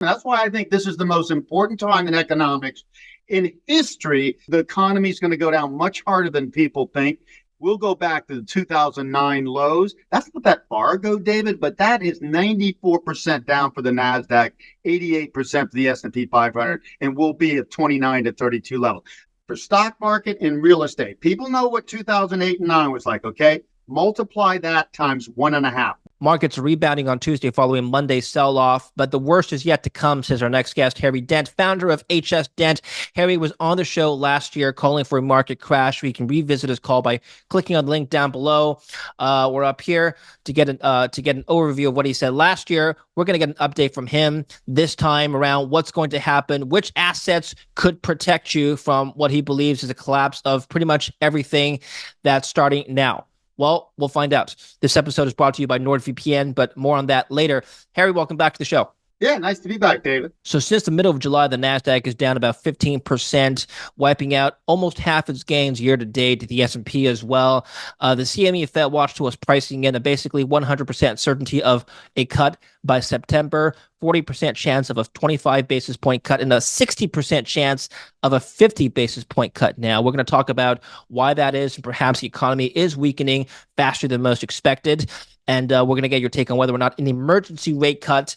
That's why I think this is the most important time in economics in history. The economy is going to go down much harder than people think. We'll go back to the 2009 lows. That's not that far ago, David, but that is 94% down for the NASDAQ, 88% for the S&P 500, and we'll be at 29 to 32 level. For stock market and real estate, people know what 2008 and 9 was like, okay? Multiply that times 1.5. Markets are rebounding on Tuesday following Monday's sell-off, but the worst is yet to come, says our next guest, Harry Dent, founder of HS Dent. Harry was on the show last year calling for a market crash. We can revisit his call by clicking on the link down below. We're up here to get an overview of what he said last year. We're going to get an update from him this time around what's going to happen, which assets could protect you from what he believes is a collapse of pretty much everything that's starting now. Well, we'll find out. This episode is brought to you by NordVPN, but more on that later. Harry, welcome back to the show. Yeah, nice to be back, David. So since the middle of July, the NASDAQ is down about 15%, wiping out almost half its gains year to date, the S&P as well. The CME Fed Watch Tool is pricing in a basically 100% certainty of a cut by September, 40% chance of a 25 basis point cut, and a 60% chance of a 50 basis point cut. Now, we're going to talk about why that is, and perhaps the economy is weakening faster than most expected. And we're going to get your take on whether or not an emergency rate cut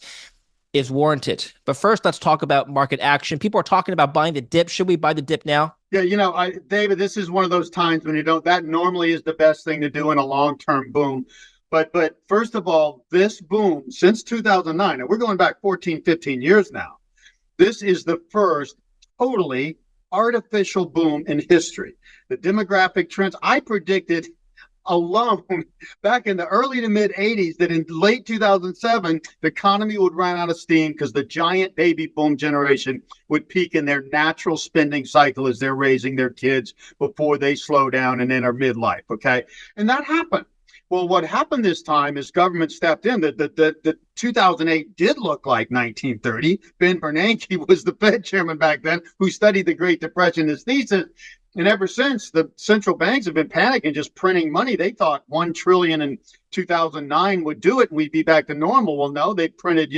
is warranted. But first, let's talk about market action. People are talking about buying the dip. Should we buy the dip now? Yeah, David, this is one of those times when that normally is the best thing to do in a long-term boom. But first of all, this boom since 2009, and we're going back 14, 15 years now, this is the first totally artificial boom in history. The demographic trends, I predicted alone back in the early to mid 80s that in late 2007 the economy would run out of steam because the giant baby boom generation would peak in their natural spending cycle as they're raising their kids before they slow down and enter midlife. Okay, and that happened. Well, what happened this time is government stepped in. The 2008 did look like 1930. Ben Bernanke was the Fed chairman back then, who studied the Great Depression. His thesis. And ever since, the central banks have been panicking, just printing money. They thought $1 trillion in 2009 would do it and we'd be back to normal. Well, no, they printed,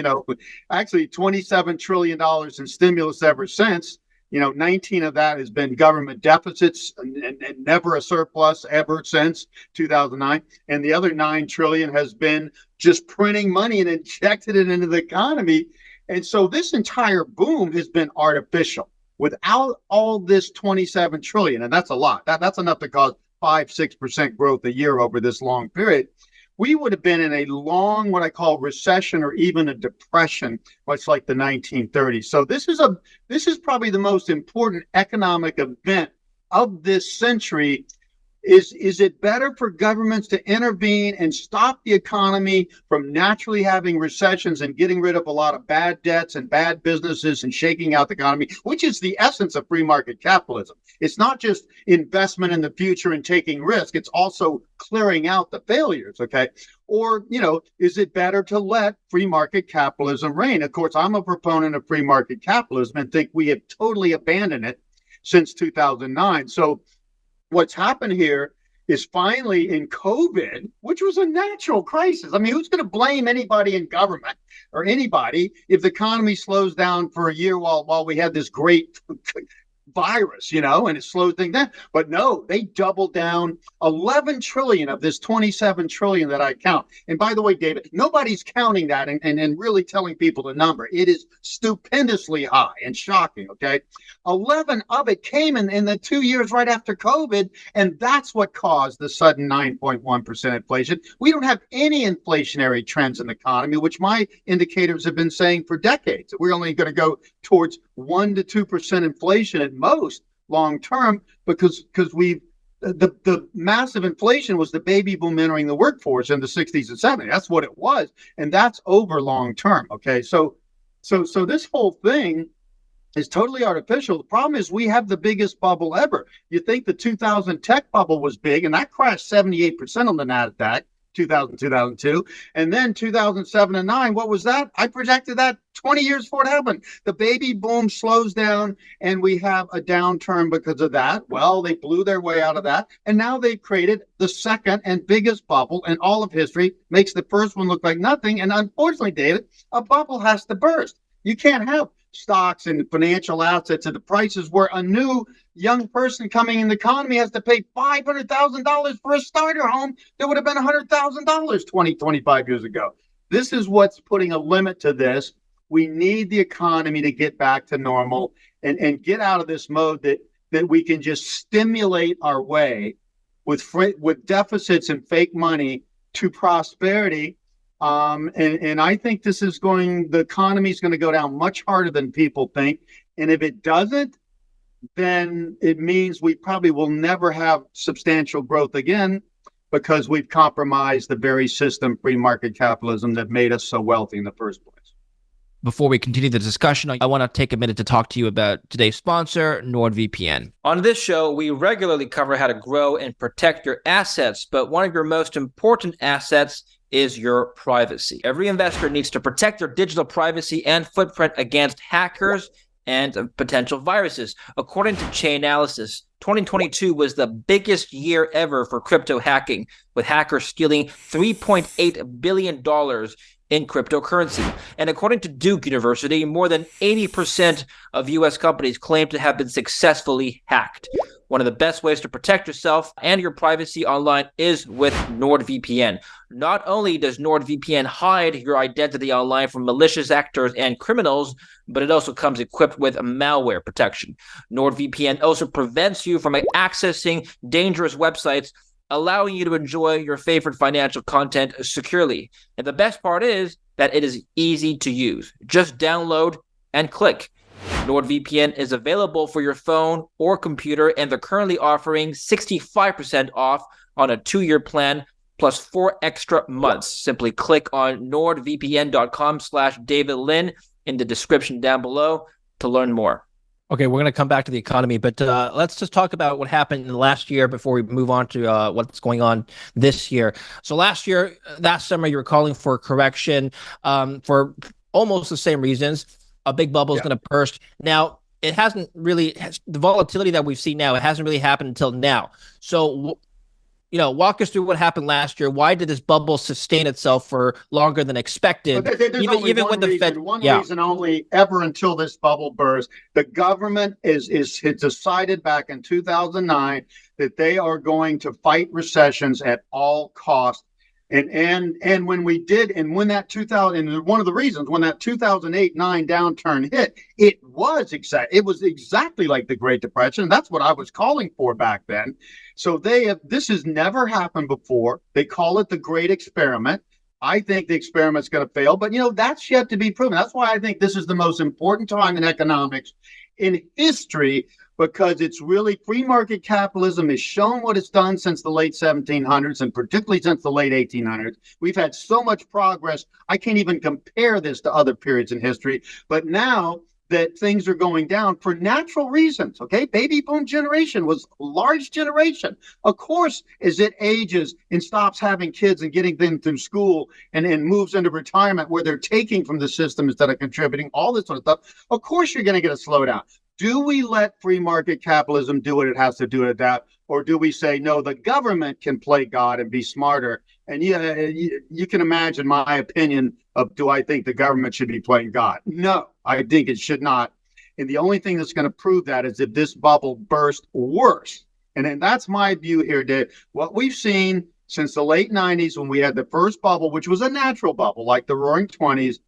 actually $27 trillion in stimulus ever since. 19 of that has been government deficits and never a surplus ever since 2009. And the other 9 trillion has been just printing money and injected it into the economy. And so this entire boom has been artificial. Without all this 27 trillion, and that's a lot, that's enough to cause 5-6% growth a year over this long period, we would have been in a long, what I call recession or even a depression, much like the 1930s. So this is probably the most important economic event of this century. Is it better for governments to intervene and stop the economy from naturally having recessions and getting rid of a lot of bad debts and bad businesses and shaking out the economy, which is the essence of free market capitalism? It's not just investment in the future and taking risk. It's also clearing out the failures, okay? Or, is it better to let free market capitalism reign? Of course, I'm a proponent of free market capitalism and think we have totally abandoned it since 2009. So what's happened here is finally in COVID, which was a natural crisis. I mean, who's going to blame anybody in government or anybody if the economy slows down for a year while we had this great virus, and it slowed things down? But no, they doubled down 11 trillion of this 27 trillion that I count. And by the way, David, nobody's counting that and really telling people the number. It is stupendously high and shocking, okay? 11 of it came in the 2 years right after COVID, and that's what caused the sudden 9.1% inflation. We don't have any inflationary trends in the economy, which my indicators have been saying for decades. We're only going to go towards 1 to 2% inflation at most long term because we've the massive inflation was the baby boom entering the workforce in the 60s and 70s. That's what it was, and that's over long term. Okay, so this whole thing is totally artificial. The problem is we have the biggest bubble ever. You think the 2000 tech bubble was big, and that crashed 78% on the NASDAQ, 2000, 2002. And then 2007 and 9, what was that? I projected that 20 years before it happened. The baby boom slows down, and we have a downturn because of that. Well, they blew their way out of that, and now they've created the second and biggest bubble in all of history, makes the first one look like nothing. And unfortunately, David, a bubble has to burst. You can't have stocks and financial assets at the prices where a new young person coming in the economy has to pay $500,000 for a starter home that would have been $100,000 25 years ago. This is what's putting a limit to this. We need the economy to get back to normal and get out of this mode that we can just stimulate our way with deficits and fake money to prosperity. And I think the economy is going to go down much harder than people think. And if it doesn't, then it means we probably will never have substantial growth again, because we've compromised the very system, free market capitalism, that made us so wealthy in the first place. Before we continue the discussion, I want to take a minute to talk to you about today's sponsor, NordVPN. On this show, we regularly cover how to grow and protect your assets, but one of your most important assets is your privacy. Every investor needs to protect their digital privacy and footprint against hackers and potential viruses. According to Chainalysis, 2022 was the biggest year ever for crypto hacking, with hackers stealing $3.8 billion in cryptocurrency. And according to Duke University, more than 80% of U.S. companies claim to have been successfully hacked. One of the best ways to protect yourself and your privacy online is with NordVPN. Not only does NordVPN hide your identity online from malicious actors and criminals, but it also comes equipped with malware protection. NordVPN also prevents you from accessing dangerous websites, allowing you to enjoy your favorite financial content securely. And the best part is that it is easy to use. Just download and click. NordVPN is available for your phone or computer, and they're currently offering 65% off on a 2-year plan plus 4 extra months. Simply click on nordvpn.com/David Lin in the description down below to learn more. Okay, we're going to come back to the economy, but let's just talk about what happened in the last year before we move on to what's going on this year. So last summer, you were calling for a correction for almost the same reasons. A big bubble is going to burst. Now, it hasn't really, the volatility that we've seen now, it hasn't really happened until now. So, walk us through what happened last year. Why did this bubble sustain itself for longer than expected? Even when the Fed, one reason only ever until this bubble burst. The government has decided back in 2009 that they are going to fight recessions at all costs. And when we did, and when that 2000, and one of the reasons when that 2008-9 downturn hit, it was exactly like the Great Depression. That's what I was calling for back then. So this has never happened before. They call it the Great Experiment. I think the experiment's going to fail, but that's yet to be proven. That's why I think this is the most important time in economics in history, because it's really free market capitalism has shown what it's done since the late 1700s, and particularly since the late 1800s. We've had so much progress. I can't even compare this to other periods in history. But now that things are going down for natural reasons, okay? Baby boom generation was a large generation. Of course, as it ages and stops having kids and getting them through school and moves into retirement where they're taking from the system instead of contributing, all this sort of stuff, of course you're going to get a slowdown. Do we let free market capitalism do what it has to do to adapt? Or do we say, no, the government can play God and be smarter? And you can imagine my opinion of, do I think the government should be playing God? No, I think it should not. And the only thing that's going to prove that is if this bubble bursts worse. And then that's my view here, Dave. What we've seen since the late 90s when we had the first bubble, which was a natural bubble like the Roaring 20s,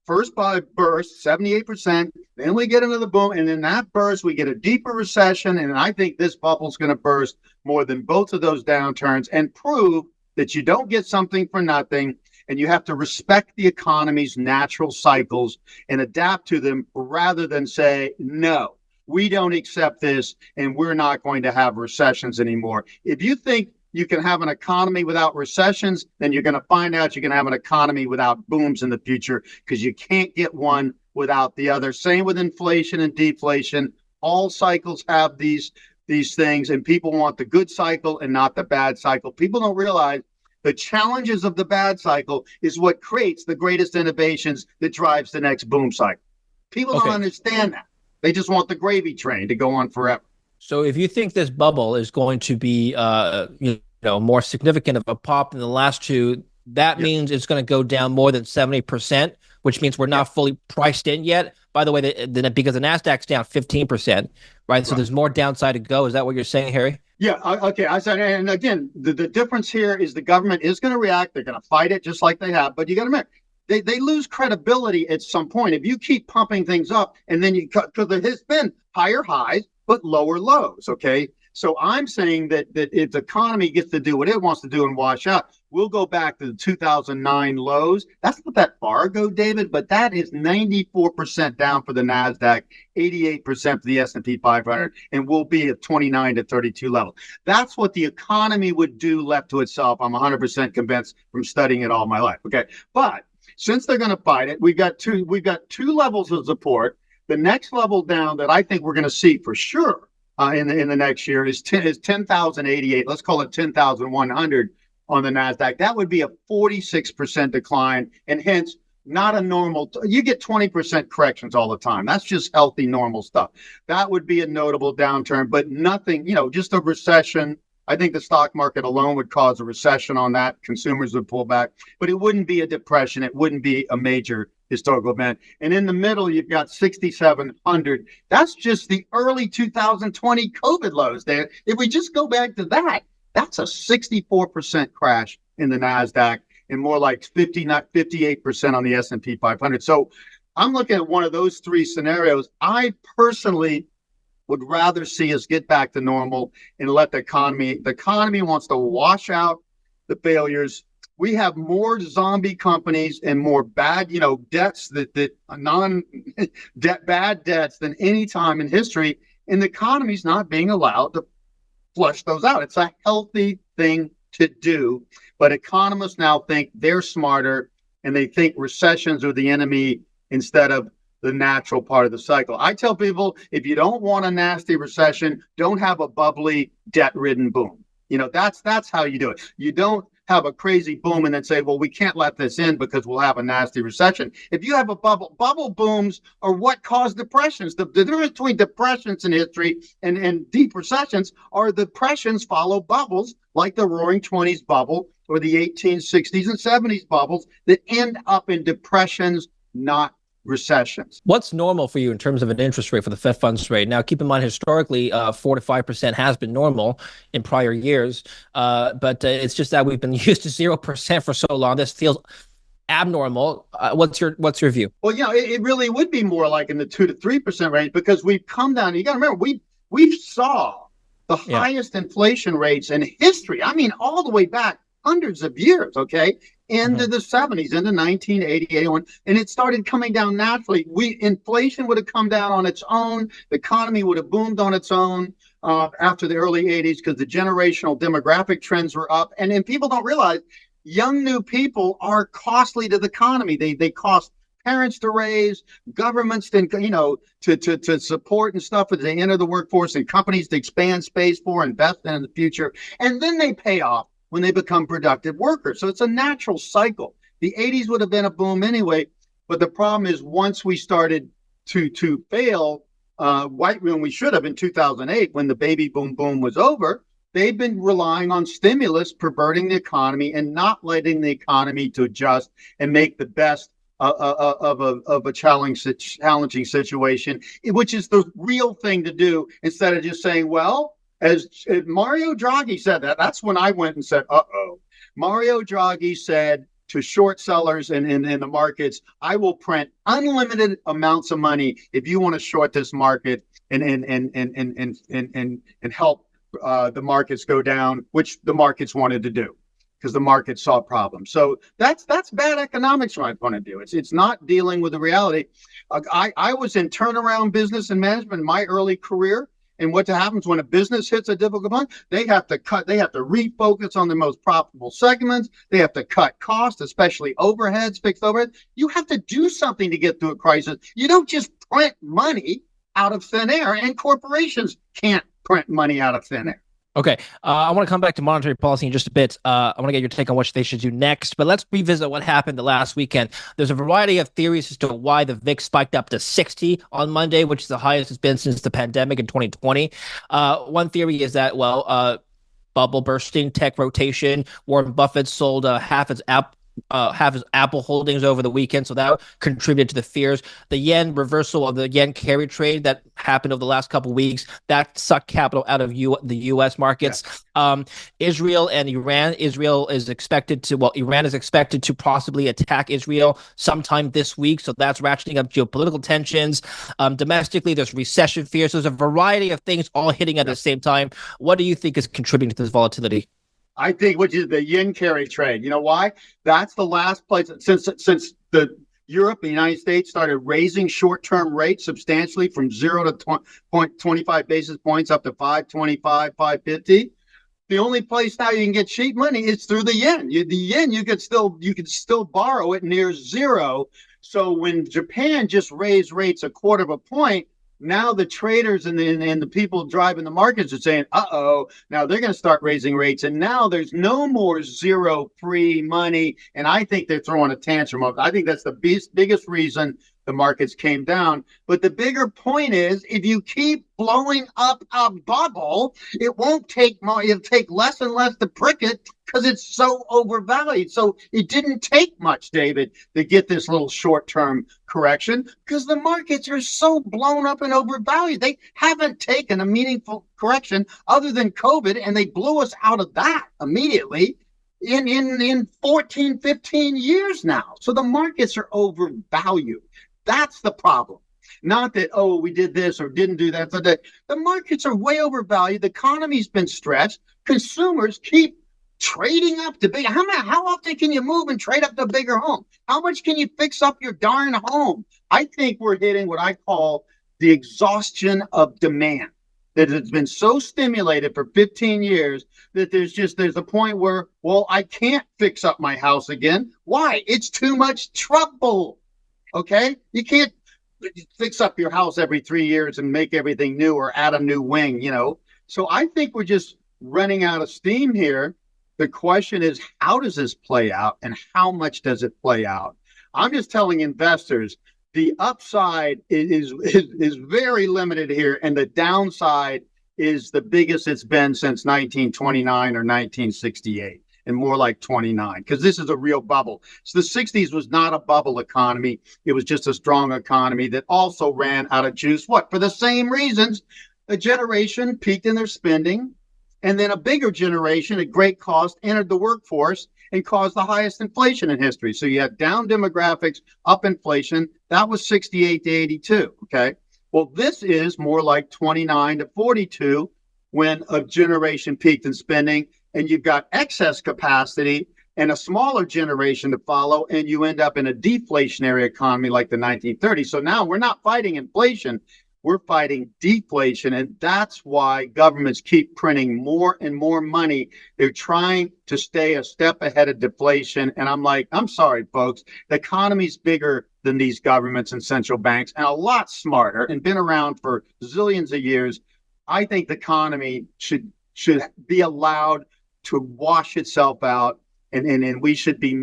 first burst, 78%, then we get another boom, and then that burst, we get a deeper recession, and I think this bubble's going to burst more than both of those downturns and prove that you don't get something for nothing, and you have to respect the economy's natural cycles and adapt to them rather than say, no, we don't accept this, and we're not going to have recessions anymore. If you think you can have an economy without recessions, then you're going to find out you can have an economy without booms in the future, because you can't get one without the other. Same with inflation and deflation. All cycles have these things, and people want the good cycle and not the bad cycle. People don't realize the challenges of the bad cycle is what creates the greatest innovations that drives the next boom cycle. People don't understand that. They just want the gravy train to go on forever. So if you think this bubble is going to be more significant of a pop than the last two, that means it's going to go down more than 70%. which means we're not fully priced in yet. By the way, because the Nasdaq's down 15%, right? So there's more downside to go. Is that what you're saying, Harry? Yeah. Okay. I said, and again, the difference here is the government is going to react. They're going to fight it just like they have. But you got to remember, they lose credibility at some point if you keep pumping things up, and then you cut, because it has been higher highs but lower lows. Okay. So I'm saying that if the economy gets to do what it wants to do and wash out, we'll go back to the 2009 lows. That's not that far ago, David, but that is 94% down for the NASDAQ, 88% for the S&P 500, and we'll be at 29 to 32 level. That's what the economy would do left to itself. I'm 100% convinced from studying it all my life. Okay. But since they're going to fight it, we've got two levels of support. The next level down that I think we're going to see for sure in the next year is 10,088. Let's call it 10,100 on the NASDAQ. That would be a 46% decline, and hence not a normal. You get 20% corrections all the time. That's just healthy, normal stuff. That would be a notable downturn, but nothing, just a recession. I think the stock market alone would cause a recession on that. Consumers would pull back, but it wouldn't be a depression. It wouldn't be a major historical event. And in the middle, you've got 6,700. That's just the early 2020 COVID lows there. If we just go back to that, that's a 64% crash in the NASDAQ and more like 58% on the S&P 500. So I'm looking at one of those three scenarios. I personally would rather see us get back to normal and let the economy wants to wash out the failures. We have more zombie companies and more bad, debts bad debts than any time in history. And the economy's not being allowed to flush those out. It's a healthy thing to do. But economists now think they're smarter, and they think recessions are the enemy instead of the natural part of the cycle. I tell people, if you don't want a nasty recession, don't have a bubbly, debt-ridden boom. That's how you do it. You don't have a crazy boom and then say, well, we can't let this in because we'll have a nasty recession. If you have a bubble booms are what cause depressions. The difference between depressions in history and deep recessions are depressions follow bubbles like the Roaring 20s bubble or the 1860s and 70s bubbles that end up in depressions, not recessions. What's normal for you in terms of an interest rate for the Fed funds rate? Now, keep in mind, historically, 4 to 5% has been normal in prior years, but it's just that we've been used to 0% for so long. This feels abnormal. What's your view? Well, it really would be more like in the 2 to 3% range because we've come down. You got to remember, we saw the highest inflation rates in history. I mean, all the way back hundreds of years. Okay. Into the 70s, into 1980, 81, and it started coming down naturally. Inflation would have come down on its own. The economy would have boomed on its own after the early 80s because the generational demographic trends were up. And then people don't realize young new people are costly to the economy. They cost parents to raise, governments to support and stuff as they enter the workforce, and companies to expand space for, invest in the future, and then they pay off when they become productive workers. So it's a natural cycle. The 80s would have been a boom anyway, but the problem is once we started to fail, when we should have in 2008, when the baby boom was over, they've been relying on stimulus, perverting the economy and not letting the economy to adjust and make the best of a challenging situation, which is the real thing to do instead of just saying, well, as Mario Draghi said that's when I went and said, Mario Draghi said to short sellers in the markets, I will print unlimited amounts of money if you want to short this market and help the markets go down, which the markets wanted to do because the market saw problems. So that's bad economics from my point of view. It's not dealing with the reality. I was in turnaround business and management in my early career. And what happens when a business hits a difficult point? They have to refocus on the most profitable segments. They have to cut costs, especially overheads, fixed overheads. You have to do something to get through a crisis. You don't just print money out of thin air, and corporations can't print money out of thin air. Okay, I want to come back to monetary policy in just a bit. I want to get your take on what they should do next, but let's revisit what happened the last weekend. There's a variety of theories as to why the VIX spiked up to 60 on Monday, which is the highest it's been since the pandemic in 2020. One theory is that, bubble bursting, tech rotation. Warren Buffett sold half its have his Apple holdings over the weekend, so that contributed to the fears. The yen reversal of the yen carry trade that happened over the last couple of weeks that sucked capital out of the U.S. markets. Yeah. Israel and Iran. Iran is expected to possibly attack Israel sometime this week, so that's ratcheting up geopolitical tensions. Domestically, there's recession fears. There's a variety of things all hitting at the same time. What do you think is contributing to this volatility? I think, which is the yen carry trade. You know why? That's the last place since the Europe, the United States started raising short-term rates substantially from 0 to 0.25 basis points up to 525, 550. The only place now you can get cheap money is through the yen. The yen, you could still borrow it near zero. So when Japan just raised rates a quarter of a point, now the traders and the people driving the markets are saying, now they're going to start raising rates. And now there's no more zero free money. And I think they're throwing a tantrum. I think that's the biggest reason the markets came down. But the bigger point is, if you keep blowing up a bubble, it won't take more. It'll take less and less to prick it because it's so overvalued. So it didn't take much, David, to get this little short-term correction because the markets are so blown up and overvalued. They haven't taken a meaningful correction other than COVID, and they blew us out of that immediately in 14, 15 years now. So the markets are overvalued. That's the problem. Not that, we did this or didn't do that. The markets are way overvalued. The economy's been stretched. Consumers keep trading up to big. How often can you move and trade up to a bigger home? How much can you fix up your darn home? I think we're hitting what I call the exhaustion of demand. That it's been so stimulated for 15 years that there's a point where, I can't fix up my house again. Why? It's too much trouble. Okay? You can't fix up your house every 3 years and make everything new or add a new wing, So I think we're just running out of steam here. The question is, how does this play out and how much does it play out? I'm just telling investors the upside is very limited here, and the downside is the biggest it's been since 1929 or 1968. And more like 29, because this is a real bubble. So the 60s was not a bubble economy. It was just a strong economy that also ran out of juice. For the same reasons. A generation peaked in their spending, and then a bigger generation at great cost entered the workforce and caused the highest inflation in history. So you had down demographics, up inflation. That was 68 to 82, okay? Well, this is more like 29 to 42 when a generation peaked in spending, and you've got excess capacity and a smaller generation to follow, and you end up in a deflationary economy like the 1930s. So now we're not fighting inflation, we're fighting deflation, and that's why governments keep printing more and more money. They're trying to stay a step ahead of deflation, and I'm sorry, folks, the economy's bigger than these governments and central banks, and a lot smarter, and been around for zillions of years. I think the economy should be allowed to wash itself out, and we should be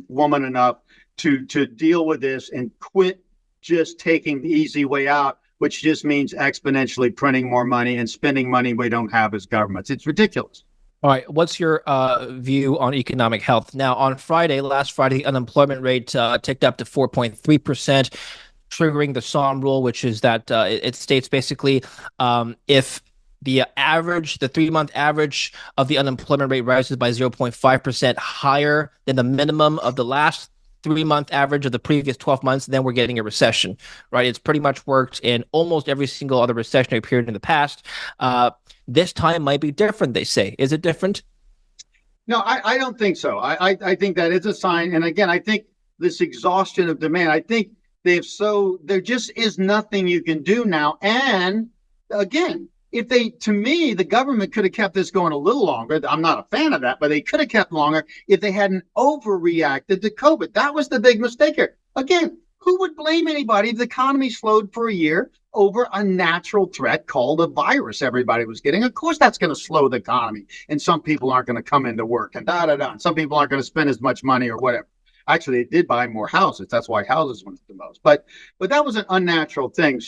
woman enough to deal with this and quit just taking the easy way out, which just means exponentially printing more money and spending money we don't have as governments. It's ridiculous. All right. What's your view on economic health? Now, on last Friday, the unemployment rate ticked up to 4.3%, triggering the SOM rule, which is that it states basically if the 3-month average of the unemployment rate rises by 0.5% higher than the minimum of the last 3-month average of the previous 12 months, then we're getting a recession, right? It's pretty much worked in almost every single other recessionary period in the past. This time might be different, they say. Is it different? No, I don't think so. I think that is a sign. And again, I think this exhaustion of demand, I think there just is nothing you can do now. And again, to me, the government could have kept this going a little longer. I'm not a fan of that, but they could have kept longer if they hadn't overreacted to COVID. That was the big mistake here. Again, who would blame anybody if the economy slowed for a year over a natural threat called a virus everybody was getting? Of course, that's going to slow the economy. And some people aren't going to come into work and da-da-da. Some people aren't going to spend as much money or whatever. Actually, they did buy more houses. That's why houses went up the most. But that was an unnatural thing.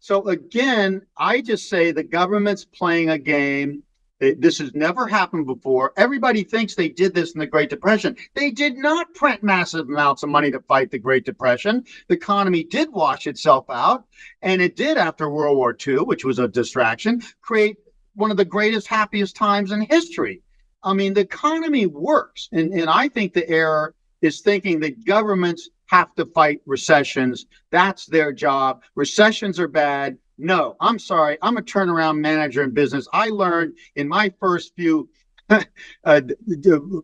So again, I just say the government's playing a game This has never happened before. Everybody thinks they did this in the Great Depression. They did not print massive amounts of money to fight the Great Depression. The economy did wash itself out, and it did after World War II, which was a distraction, create one of the greatest, happiest times in history. I mean, the economy works, and I think the error is thinking that governments have to fight recessions. That's their job. Recessions are bad. No, I'm sorry. I'm a turnaround manager in business. I learned in my first few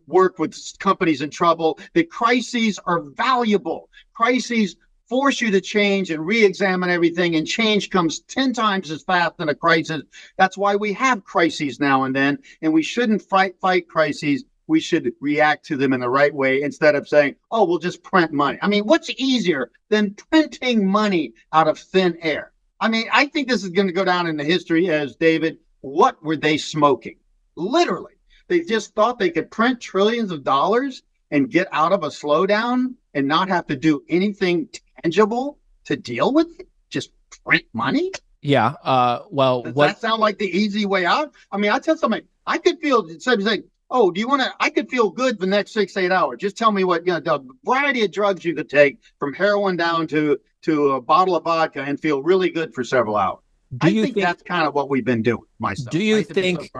work with companies in trouble that crises are valuable. Crises force you to change and re-examine everything, and change comes 10 times as fast than a crisis. That's why we have crises now and then, and we shouldn't fight crises. We should react to them in the right way instead of saying, oh, we'll just print money. I mean, what's easier than printing money out of thin air? I mean, I think this is going to go down in the history as, David, what were they smoking? Literally, they just thought they could print trillions of dollars and get out of a slowdown and not have to do anything tangible to deal with it. Just print money? Yeah. Does that sound like the easy way out? I mean, I tell somebody, I could feel, say, oh, do you want to, I could feel good the next 6-8 hours. Just tell me what, the variety of drugs you could take from heroin down to a bottle of vodka and feel really good for several hours. I think that's kind of what we've been doing myself. Do you think,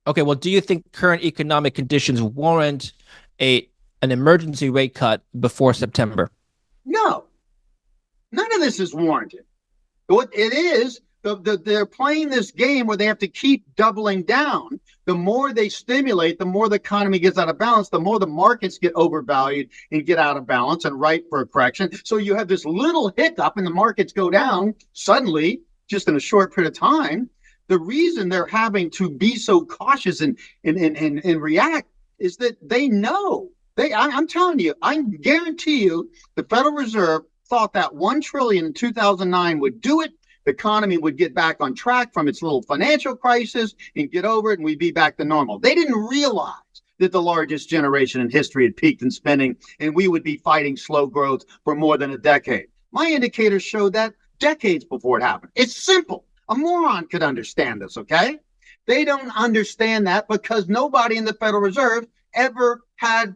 okay, well, do you think current economic conditions warrant an emergency rate cut before September? No, none of this is warranted. What it is, they're playing this game where they have to keep doubling down. The more they stimulate, the more the economy gets out of balance, the more the markets get overvalued and get out of balance and ripe for a correction. So you have this little hiccup and the markets go down suddenly, just in a short period of time. The reason they're having to be so cautious and react is that they know. I'm telling you, I guarantee you the Federal Reserve thought that $1 trillion in 2009 would do it. The economy would get back on track from its little financial crisis and get over it, and we'd be back to normal. They didn't realize that the largest generation in history had peaked in spending, and we would be fighting slow growth for more than a decade. My indicators showed that decades before it happened. It's simple. A moron could understand this, okay? They don't understand that because nobody in the Federal Reserve ever had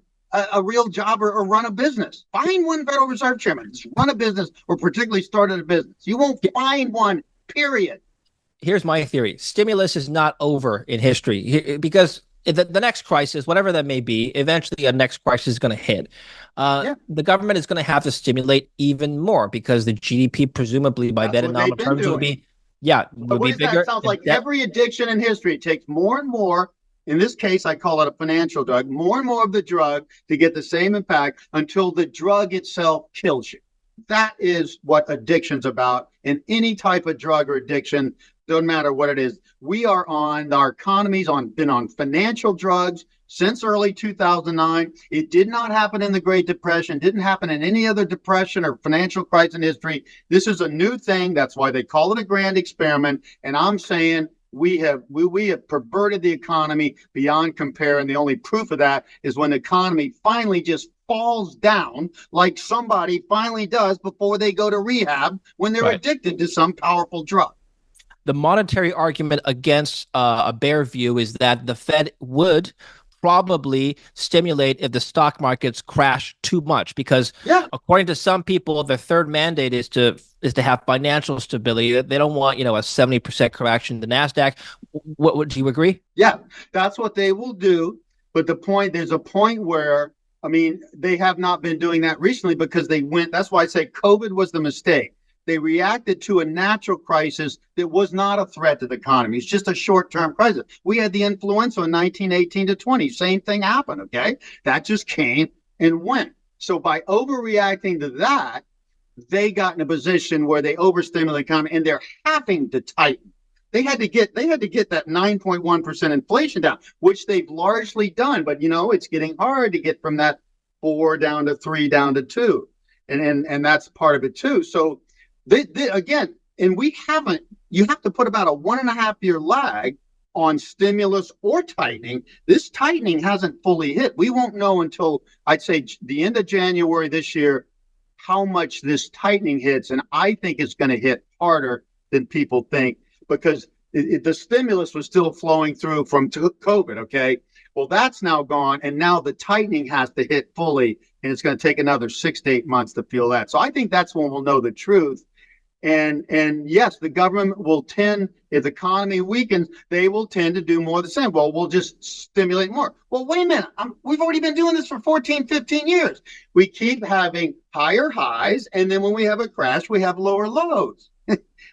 a real job or run a business. Find one Federal Reserve chairman that's run a business or particularly started a business. You won't find one, period. Here's my theory. Stimulus is not over in history because the next crisis, whatever that may be, eventually a next crisis is going to hit. The government is going to have to stimulate even more because the GDP presumably by then in nominal terms will be, will be bigger. That sounds like every addiction in history. It takes more and more. In this case, I call it a financial drug, more and more of the drug to get the same impact until the drug itself kills you. That is what addiction's about. And any type of drug or addiction, doesn't matter what it is. Our economy's been on financial drugs since early 2009. It did not happen in the Great Depression, didn't happen in any other depression or financial crisis in history. This is a new thing. That's why they call it a grand experiment. And I'm saying, we have perverted the economy beyond compare, and the only proof of that is when the economy finally just falls down, like somebody finally does before they go to rehab when they're addicted to some powerful drug. The monetary argument against a bear view is that the Fed would probably stimulate if the stock markets crash too much because according to some people, their third mandate is to have financial stability. They don't want, a 70% correction in the NASDAQ. Do you agree? Yeah, that's what they will do. But there's a point where, they have not been doing that recently because that's why I say COVID was the mistake. They reacted to a natural crisis that was not a threat to the economy. It's just a short-term crisis. We had the influenza in 1918 to 20. Same thing happened, okay? That just came and went. So by overreacting to that, they got in a position where they overstimulate the economy, and they're having to tighten. They had to get that 9.1% inflation down, which they've largely done. But, it's getting hard to get from that 4 down to 3 down to 2. And that's part of it, too. So, again, and you have to put about a 1.5 year lag on stimulus or tightening. This tightening hasn't fully hit. We won't know until, I'd say, the end of January this year, how much this tightening hits. And I think it's going to hit harder than people think because the stimulus was still flowing through from COVID. Okay. Well, that's now gone. And now the tightening has to hit fully. And it's going to take another 6 to 8 months to feel that. So I think that's when we'll know the truth. And yes, the government will tend, if the economy weakens, they will tend to do more of the same. Well, we'll just stimulate more. Well, wait a minute. We've already been doing this for 14, 15 years. We keep having higher highs. And then when we have a crash, we have lower lows.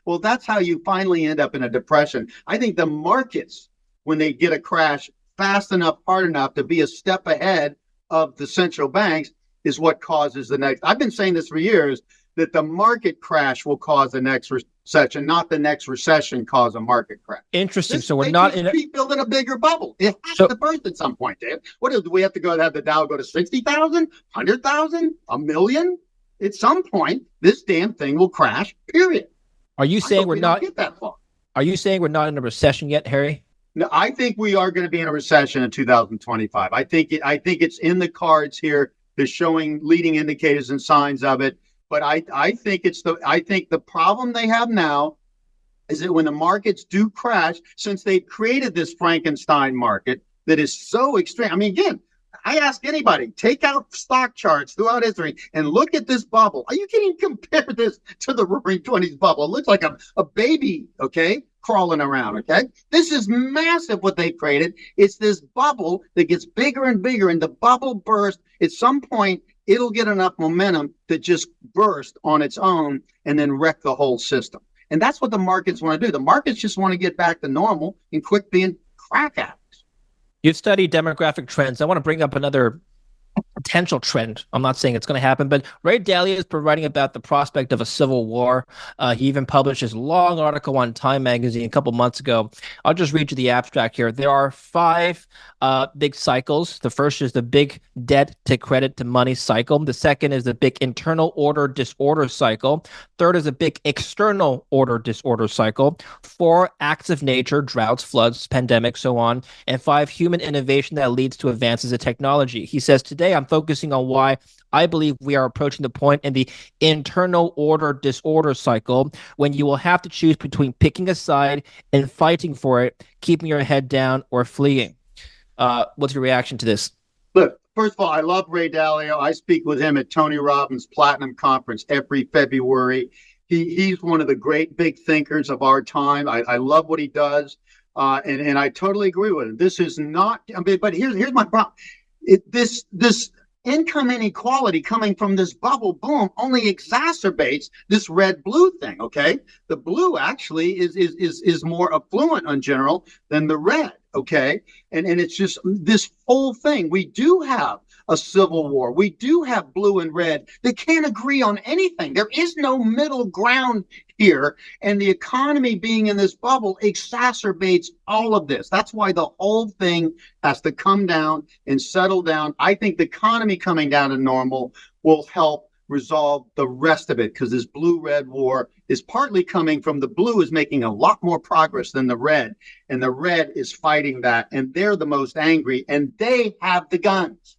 Well, that's how you finally end up in a depression. I think the markets, when they get a crash fast enough, hard enough to be a step ahead of the central banks, is what causes the next. I've been saying this for years, that the market crash will cause the next recession, not the next recession cause a market crash. Interesting. So we're not keep building a bigger bubble. It has to burst at some point, Dave. What do we have to have the Dow go to 60,000, 100,000, a million? At some point, this damn thing will crash, period. Are you saying we're not get that far? Are you saying we're not in a recession yet, Harry? No, I think we are going to be in a recession in 2025. I think it's in the cards here. They're showing leading indicators and signs of it. But I think the problem they have now is that when the markets do crash, since they've created this Frankenstein market that is so extreme. I mean, again, I ask anybody, take out stock charts throughout history and look at this bubble. You can't even compare this to the Roaring '20s bubble. It looks like a baby, okay, crawling around, okay? This is massive what they created. It's this bubble that gets bigger and bigger, and the bubble bursts. At some point, it'll get enough momentum to just burst on its own and then wreck the whole system. And that's what the markets want to do. The markets just want to get back to normal and quit being crack addicts. You've studied demographic trends. I want to bring up another potential trend. I'm not saying it's going to happen, but Ray Dalio is writing about the prospect of a civil war. He even published his long article on Time magazine a couple months ago. I'll just read you the abstract here. There are 5 big cycles. The first is the big debt to credit to money cycle. The second is the big internal order disorder cycle. Third is a big external order disorder cycle. 4, acts of nature, droughts, floods, pandemics, so on. And 5, human innovation that leads to advances in technology. He says, today I'm focusing on why I believe we are approaching the point in the internal order disorder cycle when you will have to choose between picking a side and fighting for it, keeping your head down, or fleeing. What's your reaction to this? Look, first of all, I love Ray Dalio. I speak with him at Tony Robbins' Platinum Conference every February. He's one of the great big thinkers of our time. I love what he does, and I totally agree with him. This is not. But here's my problem. This income inequality coming from this bubble boom only exacerbates this red-blue thing. Okay, the blue actually is more affluent in general than the red. Okay, and it's just this whole thing. We do have a civil war. We do have blue and red. They can't agree on anything. There is no middle ground here. And the economy being in this bubble exacerbates all of this. That's why the whole thing has to come down and settle down. I think the economy coming down to normal will help resolve the rest of it, because this blue-red war is partly coming from the blue is making a lot more progress than the red, and the red is fighting that, and they're the most angry, and they have the guns.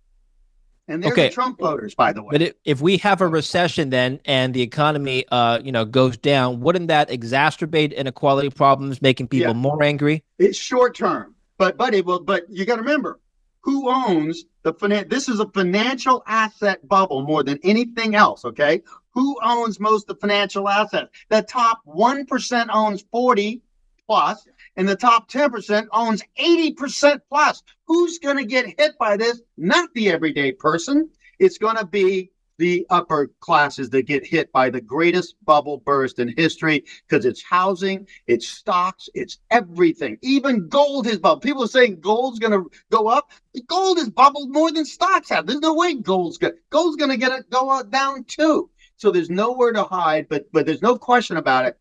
And they're the Trump voters, by the way. But if we have a recession then and the economy goes down, wouldn't that exacerbate inequality problems, making people more angry? It's short term, but it will. But you got to remember, who owns the this is a financial asset bubble more than anything else. Okay, who owns most of the financial assets? The top 1% owns 40 plus, and the top 10% owns 80% plus. Who's going to get hit by this? Not the everyday person. It's going to be the upper classes that get hit by the greatest bubble burst in history, because it's housing, it's stocks, it's everything. Even gold has bubbled. People are saying gold's going to go up. Gold has bubbled more than stocks have. There's no way gold's going to go down too. So there's nowhere to hide, but there's no question about it.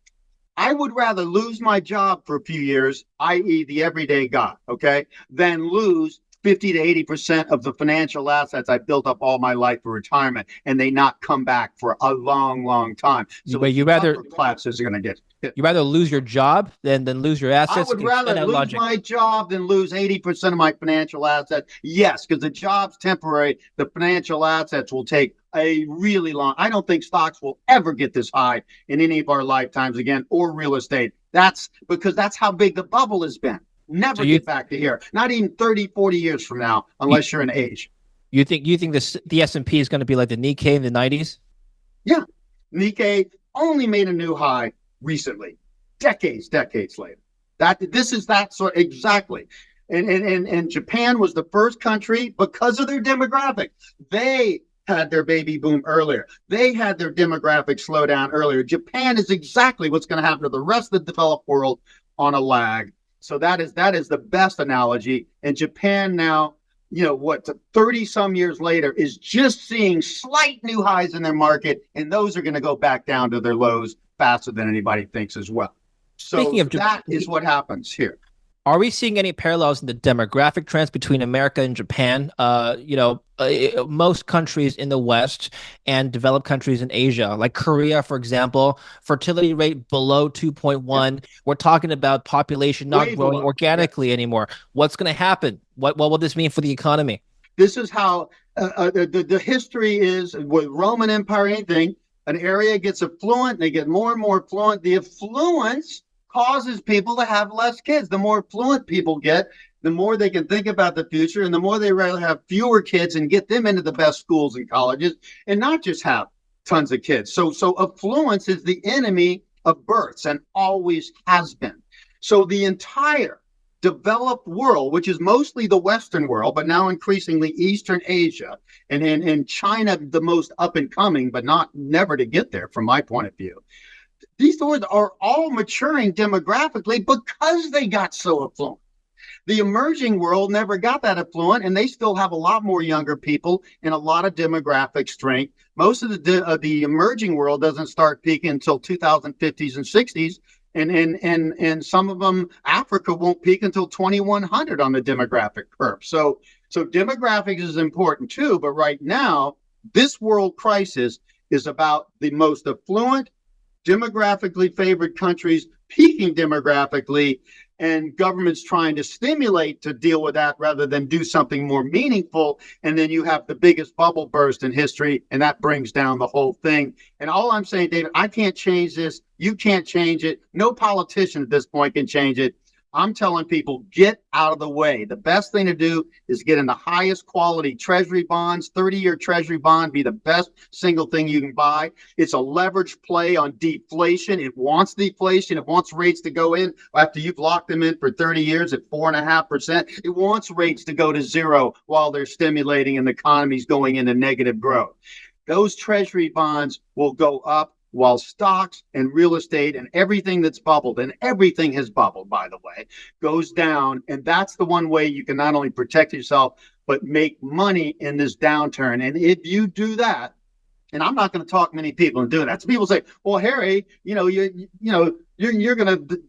I would rather lose my job for a few years, i.e. the everyday guy, okay, than lose 50 to 80% of the financial assets I built up all my life for retirement, and they not come back for a long, long time. So but you rather classes are going to get hit. You rather lose your job than lose your assets? I would rather lose my job than lose 80% of my financial assets. Yes, because the job's temporary. The financial assets will take a really long. I don't think stocks will ever get this high in any of our lifetimes again, or real estate That's because that's how big the bubble has been. So Never you get back to here. Not even 30, 40 years from now, you, unless you're in age. you think this the S&P is going to be like the Nikkei in the 90s? Yeah. Nikkei only made a new high recently, decades later. This is that sort exactly. And Japan was the first country because of their demographics. They had their baby boom earlier. They had their demographic slow down earlier. Japan is exactly what's going to happen to the rest of the developed world on a lag. So that is the best analogy. And Japan now, 30 some years later is just seeing slight new highs in their market, and those are going to go back down to their lows faster than anybody thinks as well. Speaking So of that is what happens here. Are we seeing any parallels in the demographic trends between America and Japan? Most countries in the West and developed countries in Asia, like Korea, for example, fertility rate below 2.1. Yep. We're talking about population not Way growing below. Organically anymore. What's going to happen? What will this mean for the economy? This is how the history is with Roman Empire. Anything, an area gets affluent, they get more and more affluent. The affluence causes people to have less kids. The more affluent people get, the more they can think about the future, and the more they rather have fewer kids and get them into the best schools and colleges, and not just have tons of kids. So affluence is the enemy of births and always has been. So the entire developed world, which is mostly the Western world, but now increasingly Eastern Asia, and China the most up and coming, but never to get there from my point of view. These stores are all maturing demographically because they got so affluent. The emerging world never got that affluent, and they still have a lot more younger people and a lot of demographic strength. Most of the emerging world doesn't start peaking until 2050s and 60s, and some of them, Africa won't peak until 2100 on the demographic curve. So demographics is important too, but right now, this world crisis is about the most affluent, demographically favored countries peaking demographically, and governments trying to stimulate to deal with that rather than do something more meaningful. And then you have the biggest bubble burst in history, and that brings down the whole thing. And all I'm saying, David, I can't change this. You can't change it. No politician at this point can change it. I'm telling people, get out of the way. The best thing to do is get in the highest quality treasury bonds. 30-year treasury bond be the best single thing you can buy. It's a leverage play on deflation. It wants deflation. It wants rates to go in after you've locked them in for 30 years at 4.5%. It wants rates to go to zero while they're stimulating and the economy's going into negative growth. Those treasury bonds will go up, while stocks and real estate and everything that's bubbled, and everything has bubbled, by the way, goes down. And that's the one way you can not only protect yourself, but make money in this downturn. And if you do that, and I'm not going to talk many people into doing that. So people say, well, Harry, you're going to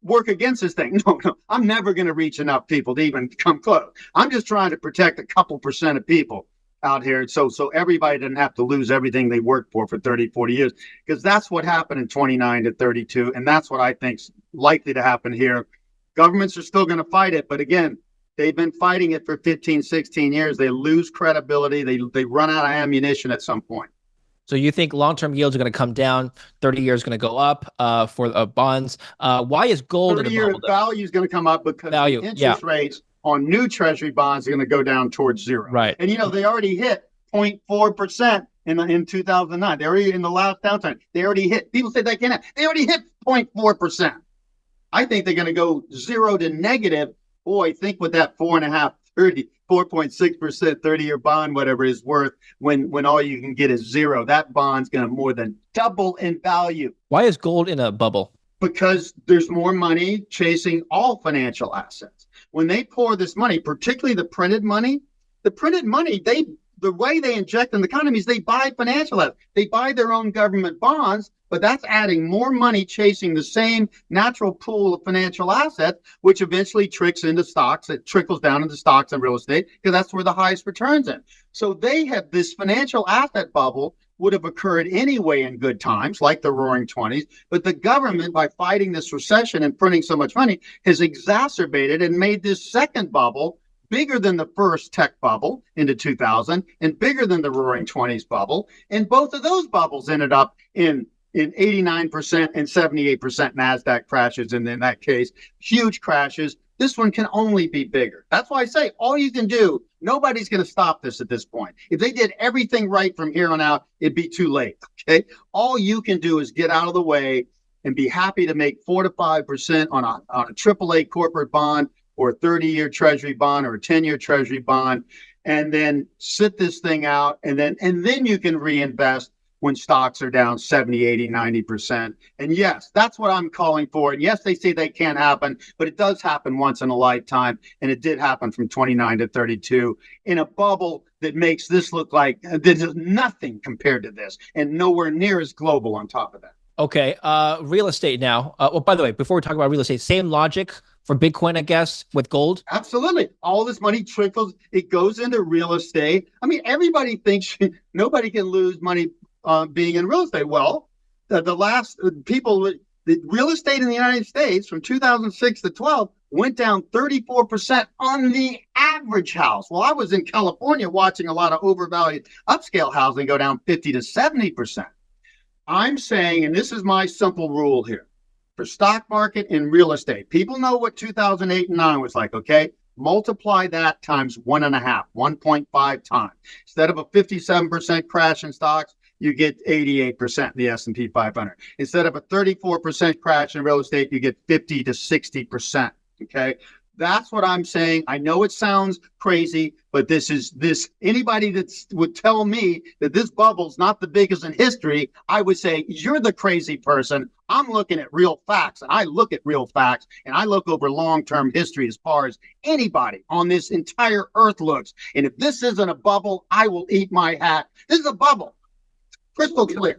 work against this thing. No, I'm never going to reach enough people to even come close. I'm just trying to protect a couple percent of people out here, so everybody doesn't have to lose everything they worked for 30, 40 years, because that's what happened in 29 to 32, and that's what I think's likely to happen here. Governments are still going to fight it, but again, they've been fighting it for 15, 16 years. They lose credibility. They run out of ammunition at some point. So you think long-term yields are going to come down, 30 years going to go up for bonds. Why is gold in a bubble? 30-year value is going to come up because the interest rates on new treasury bonds are going to go down towards zero. Right. And, they already hit 0.4% in 2009. They already, in the last downturn, they already hit, people say they can't, they already hit 0.4%. I think they're going to go zero to negative. Boy, think what that 4.6% 30-year bond, whatever is worth when all you can get is zero. That bond's going to more than double in value. Why is gold in a bubble? Because there's more money chasing all financial assets. When they pour this money, particularly the printed money, the way they inject in the economy is they buy financial assets. They buy their own government bonds, but that's adding more money chasing the same natural pool of financial assets, which eventually tricks into stocks. It trickles down into stocks and real estate because that's where the highest returns in. So they have this financial asset bubble would have occurred anyway in good times, like the Roaring 20s. But the government, by fighting this recession and printing so much money, has exacerbated and made this second bubble bigger than the first tech bubble into 2000 and bigger than the Roaring 20s bubble. And both of those bubbles ended up in in 89% and 78% NASDAQ crashes. And in that case, huge crashes. This one can only be bigger. That's why I say all you can do, nobody's going to stop this at this point. If they did everything right from here on out, it'd be too late. Okay. All you can do is get out of the way and be happy to make 4 to 5% on a AAA corporate bond or a 30-year treasury bond or a 10-year treasury bond, and then sit this thing out, and then you can reinvest when stocks are down 70, 80, 90%. And yes, that's what I'm calling for. And yes, they say they can't happen, but it does happen once in a lifetime. And it did happen from 29 to 32 in a bubble that makes this look like there's nothing compared to this, and nowhere near as global on top of that. Okay. Real estate now. Well, by the way, before we talk about real estate, same logic for Bitcoin, I guess, with gold. Absolutely. All this money trickles. It goes into real estate. I mean, everybody thinks nobody can lose money being in real estate. Well, the real estate in the United States from 2006 to 12 went down 34% on the average house. Well, I was in California watching a lot of overvalued upscale housing go down 50 to 70%. I'm saying, and this is my simple rule here, for stock market and real estate, people know what 2008 and 9 was like, okay? Multiply that times 1.5, 1.5 times. Instead of a 57% crash in stocks, you get 88% in the S&P 500. Instead of a 34% crash in real estate, you get 50 to 60%, okay? That's what I'm saying. I know it sounds crazy, but anybody that would tell me that this bubble's not the biggest in history, I would say, you're the crazy person. I'm looking at real facts, and I look at real facts, and I look over long-term history as far as anybody on this entire earth looks. And if this isn't a bubble, I will eat my hat. This is a bubble. Crystal clear.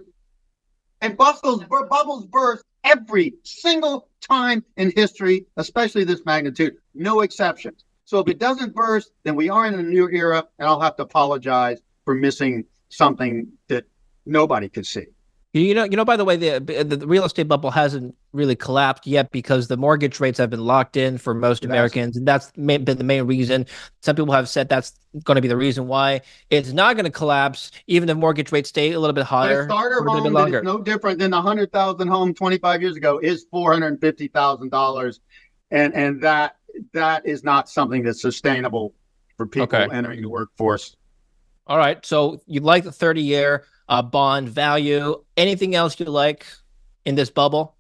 And bubbles burst every single time in history, especially this magnitude, no exceptions. So if it doesn't burst, then we are in a new era, and I'll have to apologize for missing something that nobody could see. By the way, the real estate bubble hasn't really collapsed yet because the mortgage rates have been locked in for most Americans, and that's been the main reason. Some people have said that's going to be the reason why it's not going to collapse, even if mortgage rates stay a little bit higher. A starter home that is no different than the 100,000 home 25 years ago is $450,000, and that is not something that's sustainable for people entering the workforce. All right, so you like the 30-year bond value. Anything else you like in this bubble?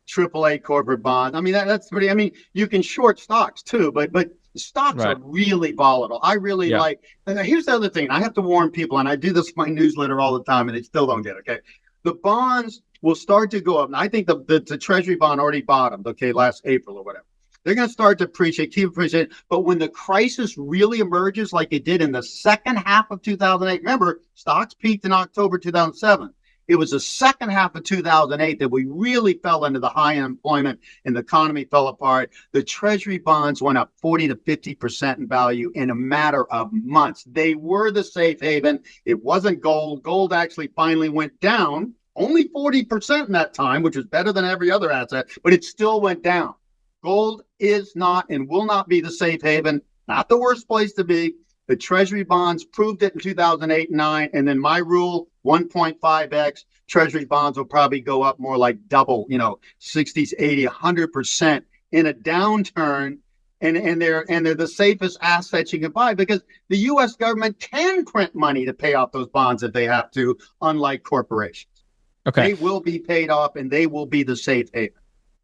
AAA corporate bond. I mean, that's pretty. I mean, you can short stocks too, but stocks are really volatile. I really like. And here's the other thing. I have to warn people, and I do this in my newsletter all the time, and they still don't get it. Okay, the bonds will start to go up. And I think the Treasury bond already bottomed. Okay, last April or whatever. They're going to start to keep appreciating. But when the crisis really emerges, like it did in the second half of 2008, remember, stocks peaked in October 2007. It was the second half of 2008 that we really fell into the high unemployment and the economy fell apart. The Treasury bonds went up 40 to 50% in value in a matter of months. They were the safe haven. It wasn't gold. Gold actually finally went down, only 40% in that time, which was better than every other asset, but it still went down. Gold is not and will not be the safe haven, not the worst place to be. The Treasury bonds proved it in 2008 and 9. And then my rule, 1.5x, Treasury bonds will probably go up more like double, 60s, 80, 100% in a downturn. And they're the safest assets you can buy because the U.S. government can print money to pay off those bonds if they have to, unlike corporations. Okay. They will be paid off and they will be the safe haven.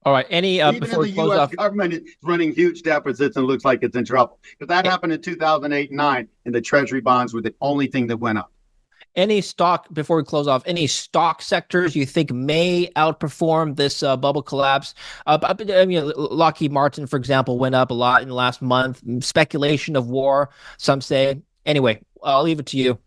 All right. Even if the U.S. government is running huge deficits and looks like it's in trouble. But that happened in 2008 and 9, and the Treasury bonds were the only thing that went up. Any stock, before we close off, any stock sectors you think may outperform this bubble collapse? Lockheed Martin, for example, went up a lot in the last month. Speculation of war, some say. Anyway, I'll leave it to you.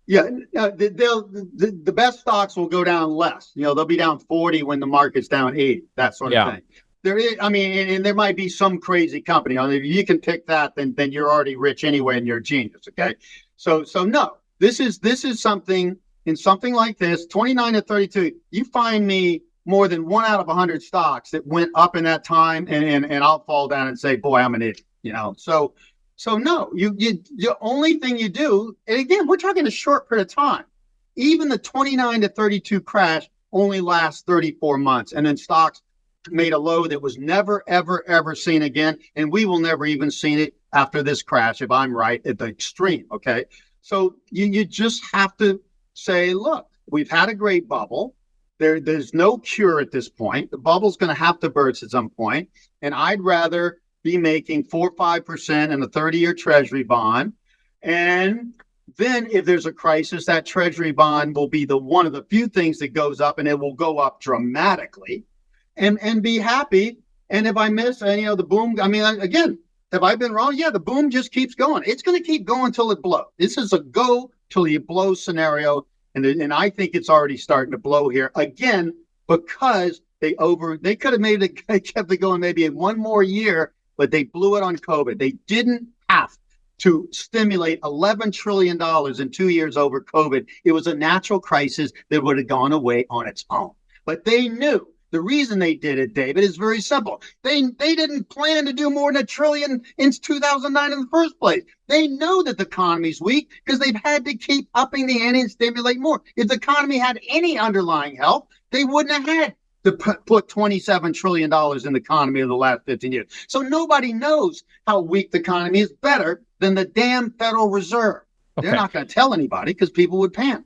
Yeah, the best stocks will go down less. They'll be down 40 when the market's down 80, that sort of thing. There is, and there might be some crazy company. If you can pick that, then you're already rich anyway, and you're a genius. Okay, so no, this is something like this, 29 to 32. You find me more than 1 out of 100 stocks that went up in that time, and I'll fall down and say, boy, I'm an idiot. So no, the only thing you do, and again, we're talking a short period of time. Even the 29 to 32 crash only lasts 34 months. And then stocks made a low that was never, ever, ever seen again. And we will never even see it after this crash, if I'm right, at the extreme. Okay. So you just have to say, look, we've had a great bubble. There's no cure at this point. The bubble's going to have to burst at some point. And I'd rather be making 4 or 5% in a 30-year treasury bond. And then if there's a crisis, that treasury bond will be one of the few things that goes up, and it will go up dramatically, and be happy. And if I miss the boom, I mean, again, have I been wrong? Yeah, the boom just keeps going. It's going to keep going till it blows. This is a go till you blow scenario. And I think it's already starting to blow here again, because they could have made it, kept it going maybe one more year, but they blew it on COVID. They didn't have to stimulate $11 trillion in 2 years over COVID. It was a natural crisis that would have gone away on its own. But they knew. The reason they did it, David, is very simple. They didn't plan to do more than $1 trillion in 2009 in the first place. They know that the economy's weak because they've had to keep upping the ante and stimulate more. If the economy had any underlying health, they wouldn't have had to put $27 trillion in the economy of the last 15 years. So nobody knows how weak the economy is better than the damn Federal Reserve. Okay. They're not going to tell anybody because people would panic.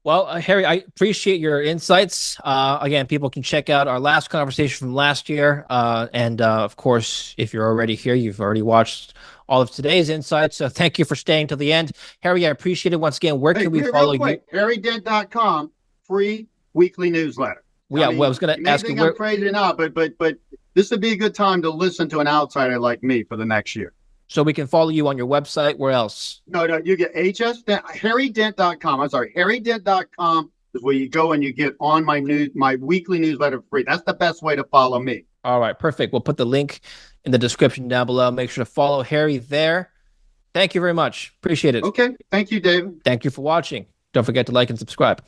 Well, Harry, I appreciate your insights. Again, people can check out our last conversation from last year. And of course, if you're already here, you've already watched all of today's insights. So thank you for staying till the end. Harry, I appreciate it once again. Where can we follow you? HarryDent.com, free weekly newsletter. Yeah, well, I was going to ask you. I'm crazy or not, but this would be a good time to listen to an outsider like me for the next year. So we can follow you on your website. Where else? No, you get HS Dent, HarryDent.com. I'm sorry, HarryDent.com is where you go and you get on my weekly newsletter free. That's the best way to follow me. All right, perfect. We'll put the link in the description down below. Make sure to follow Harry there. Thank you very much. Appreciate it. Okay. Thank you, David. Thank you for watching. Don't forget to like and subscribe.